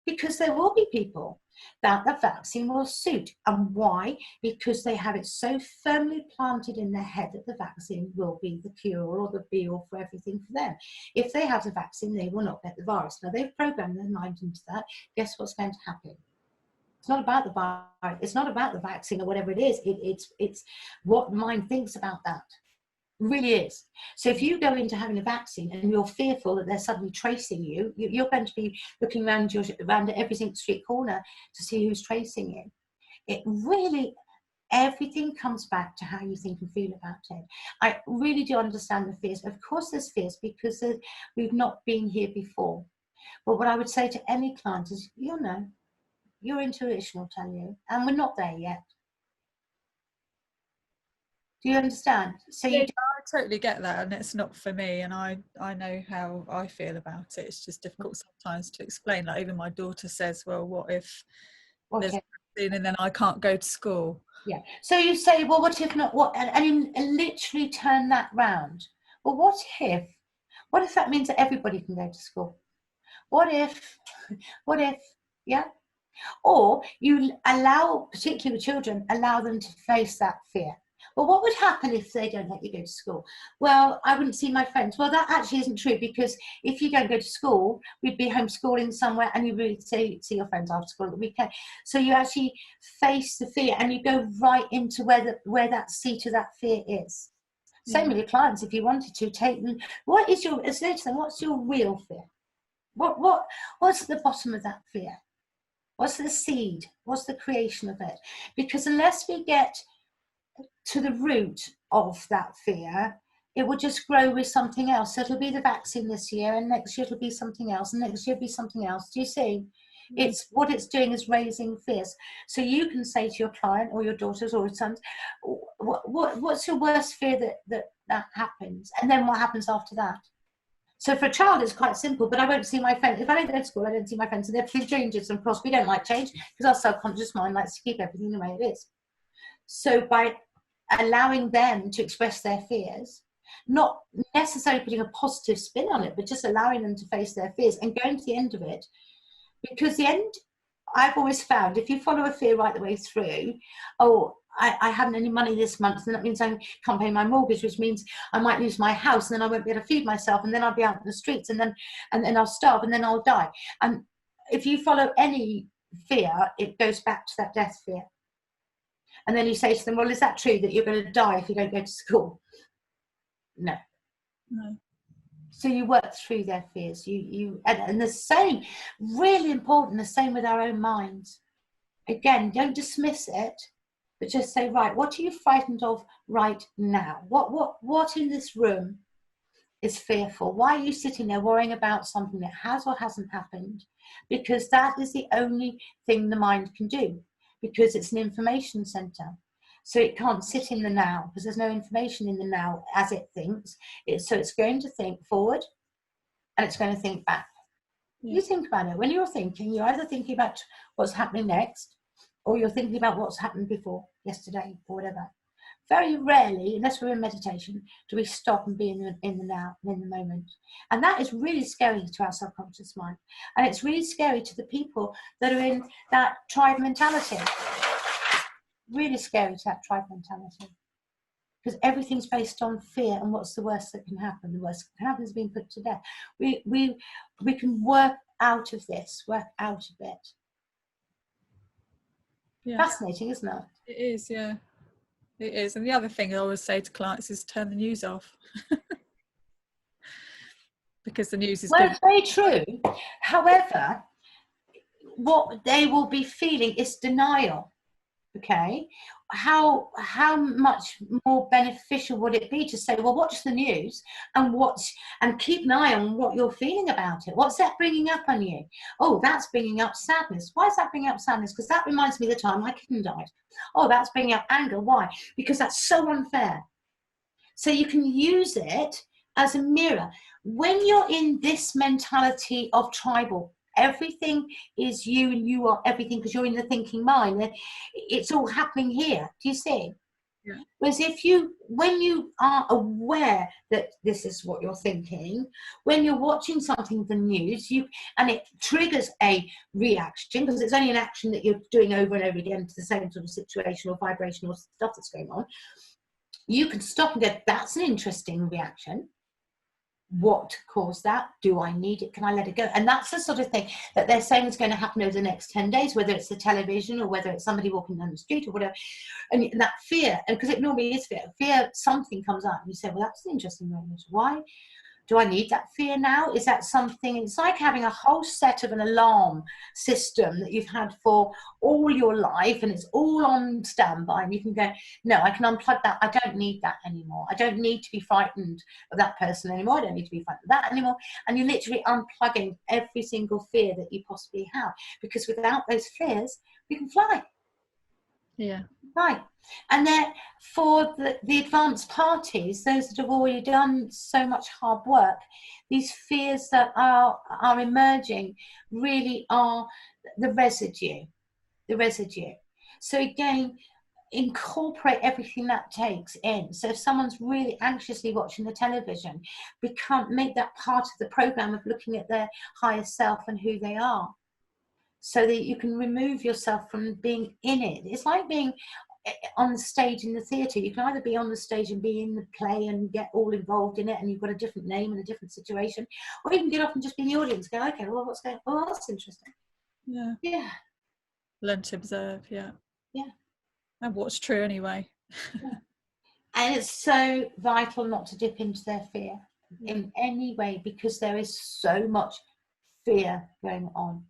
Because there will be people that the vaccine will suit. And why? Because they have it so firmly planted in their head that the vaccine will be the cure or the be-all for everything for them. If they have the vaccine, they will not get the virus. Now, they've programmed their mind into that. Guess what's going to happen? It's not about the virus. It's not about the vaccine or whatever it is. It's what the mind thinks about that. Really is. So if you go into having a vaccine and you're fearful that they're suddenly tracing you, you're going to be looking around every single street corner to see who's tracing you. It really, everything comes back to how you think and feel about it. I really do understand the fears. Of course there's fears because we've not been here before. But what I would say to any client is, you'll know, your intuition will tell you, and we're not there yet. Do you understand? So you I totally get that, and it's not for me, and I know how I feel about it. It's just difficult sometimes to explain. Like even my daughter says, well, what if there's a vaccine and then I can't go to school? Yeah. So you say, well, what if not? What? And you literally turn that round. Well, what if that means that everybody can go to school? What if, yeah? Or you allow, particularly with children, allow them to face that fear. Well, what would happen if they don't let you go to school? Well, I wouldn't see my friends. Well, that actually isn't true, because if you don't go to school, we'd be homeschooling somewhere and you really see your friends after school at the weekend. So you actually face the fear and you go right into where that seat of that fear is. Same with your clients, if you wanted to take them. What's your real fear? What's at the bottom of that fear? What's the seed? What's the creation of it? Because unless we get to the root of that fear, it will just grow with something else. So it'll be the vaccine this year, and next year it'll be something else, and next year it'll be something else. Do you see? It's what it's doing is raising fears. So you can say to your client or your daughters or your sons, what's your worst fear that happens? And then what happens after that? So for a child, it's quite simple, but I won't see my friends. If I don't go to school, I don't see my friends. And everything changes. And of course, we don't like change because our subconscious mind likes to keep everything the way it is. So by allowing them to express their fears, not necessarily putting a positive spin on it, but just allowing them to face their fears and going to the end of it. Because the end, I've always found, if you follow a fear right the way through, I haven't any money this month, and that means I can't pay my mortgage, which means I might lose my house, and then I won't be able to feed myself, and then I'll be out in the streets, and then I'll starve, and then I'll die. And if you follow any fear, it goes back to that death fear. And then you say to them, well, is that true that you're going to die if you don't go to school? No. So you work through their fears. And the same, really important, the same with our own minds. Again, don't dismiss it, but just say, right, what are you frightened of right now? What in this room is fearful? Why are you sitting there worrying about something that has or hasn't happened? Because that is the only thing the mind can do, because it's an information center. So it can't sit in the now, because there's no information in the now as it thinks. So it's going to think forward and it's going to think back. Yeah. You think about it. When you're thinking, you're either thinking about what's happening next, or you're thinking about what's happened before, yesterday, or whatever. Very rarely, unless we're in meditation, do we stop and be in the now, in the moment. And that is really scary to our subconscious mind. And it's really scary to the people that are in that tribe mentality. Really scary to that tribe mentality. Because everything's based on fear, and what's the worst that can happen? The worst that can happen is being put to death. We can work out of this, work out of it. Yeah. Fascinating, isn't it? It is, yeah. It is. And the other thing I always say to clients is turn the news off. Because the news is it's very true. However, what they will be feeling is denial. okay, how much more beneficial would it be to say, well, watch the news and keep an eye on what you're feeling about it. What's that bringing up on you? Oh, that's bringing up sadness. Why is that bringing up sadness? Because that reminds me of the time my kitten died. Oh, that's bringing up anger. Why? Because that's so unfair. So you can use it as a mirror. When you're in this mentality of tribal, everything is you and you are everything because you're in the thinking mind. It's all happening here. Do you see? Yeah. Whereas when you are aware that this is what you're thinking, when you're watching something, the news, and it triggers a reaction because it's only an action that you're doing over and over again to the same sort of situation or vibration or stuff that's going on, you can stop and go, that's an interesting reaction. What caused that? Do I need it? Can I let it go? And that's the sort of thing that they're saying is going to happen over the next 10 days, whether it's the television or whether it's somebody walking down the street or whatever. And that fear, and because it normally is fear, something comes up and you say, well, that's an interesting moment. Why? Do I need that fear now? Is that something? It's like having a whole set of an alarm system that you've had for all your life and it's all on standby and you can go, no, I can unplug that. I don't need that anymore. I don't need to be frightened of that person anymore. I don't need to be frightened of that anymore. And you're literally unplugging every single fear that you possibly have, because without those fears, we can fly. Yeah. Right. And then for the advanced parties, those that have already done so much hard work, these fears that are emerging really are the residue. So again, incorporate everything that takes in. So if someone's really anxiously watching the television, make that part of the program of looking at their higher self and who they are, so that you can remove yourself from being in it. It's like being on the stage in the theatre. You can either be on the stage and be in the play and get all involved in it and you've got a different name and a different situation, or you can get off and just be in the audience and go, okay, well, what's going on? Oh, that's interesting. Yeah. Learn to observe. Yeah. And what's true anyway. Yeah. And it's so vital not to dip into their fear in any way, because there is so much fear going on.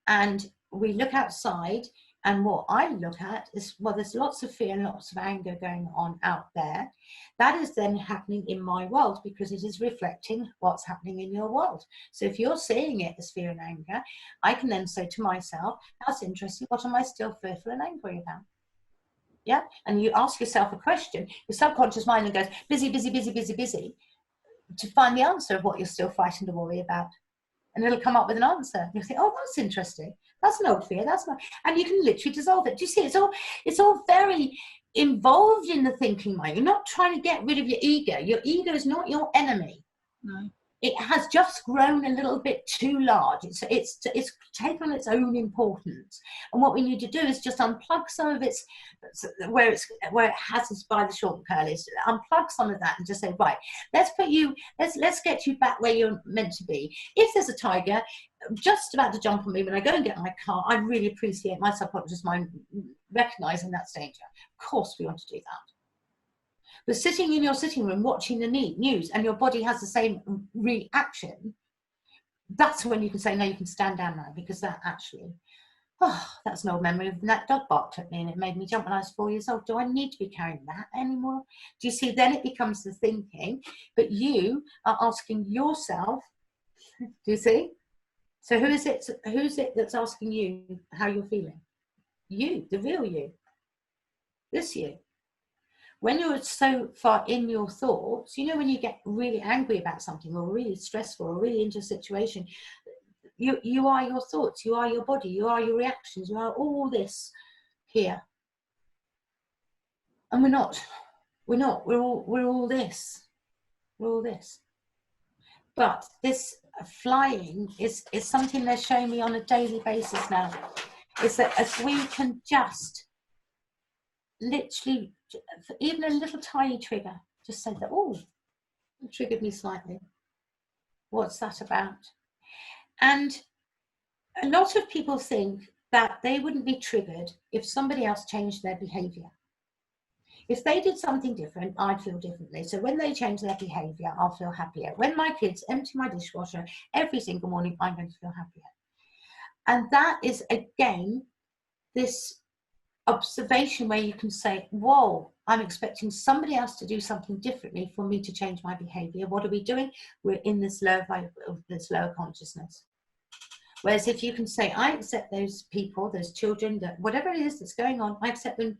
And we look outside, and what I look at is, well, there's lots of fear and lots of anger going on out there. That is then happening in my world because it is reflecting what's happening in your world. So if you're seeing it as fear and anger, I can then say to myself, that's interesting. What am I still fearful and angry about? Yeah. And you ask yourself a question, your subconscious mind then goes busy, busy, busy, busy, busy, to find the answer of what you're still fighting to worry about. And it'll come up with an answer. You'll think, oh, that's interesting. That's an old fear. That's not, and you can literally dissolve it. Do you see? It's all very involved in the thinking mind. You're not trying to get rid of your ego. Your ego is not your enemy. No. It has just grown a little bit too large. It's taken on its own importance. And what we need to do is just unplug some of its, where it has its by the short curlies, unplug some of that and just say, right, let's get you back where you're meant to be. If there's a tiger just about to jump on me when I go and get my car, I really appreciate my subconscious mind recognizing that's danger. Of course we want to do that. But sitting in your sitting room watching the news and your body has the same reaction, that's when you can say, no, you can stand down now, because that actually, that's an old memory of that dog barked at me and it made me jump when I was 4 years old. Do I need to be carrying that anymore? Do you see? Then it becomes the thinking, but you are asking yourself, do you see? So who's it that's asking you how you're feeling? You, the real you. This you. When you're so far in your thoughts, you know, when you get really angry about something or really stressful or really into a situation, you are your thoughts, you are your body, you are your reactions, you are all this here. And we're not, we're all this. We're all this. But this flying is something they're showing me on a daily basis now. Is that if we can just literally, even a little tiny trigger, just say that, oh, it triggered me slightly. What's that about? And a lot of people think that they wouldn't be triggered if somebody else changed their behavior. If they did something different, I'd feel differently. So when they change their behavior, I'll feel happier. When my kids empty my dishwasher every single morning, I'm going to feel happier. And that is, again, this observation where you can say, whoa, I'm expecting somebody else to do something differently for me to change my behavior. What are we doing? We're in this lower consciousness. Whereas if you can say, I accept those people, those children, that whatever it is that's going on, I accept them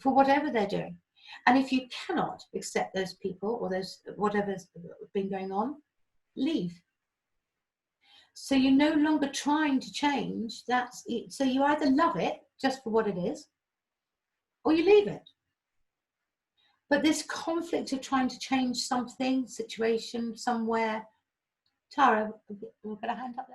for whatever they're doing. And if you cannot accept those people or those whatever's been going on, leave. So you're no longer trying to change. So you either love it just for what it is, or you leave it. But this conflict of trying to change something, situation, somewhere. Tara, we've got a hand up there.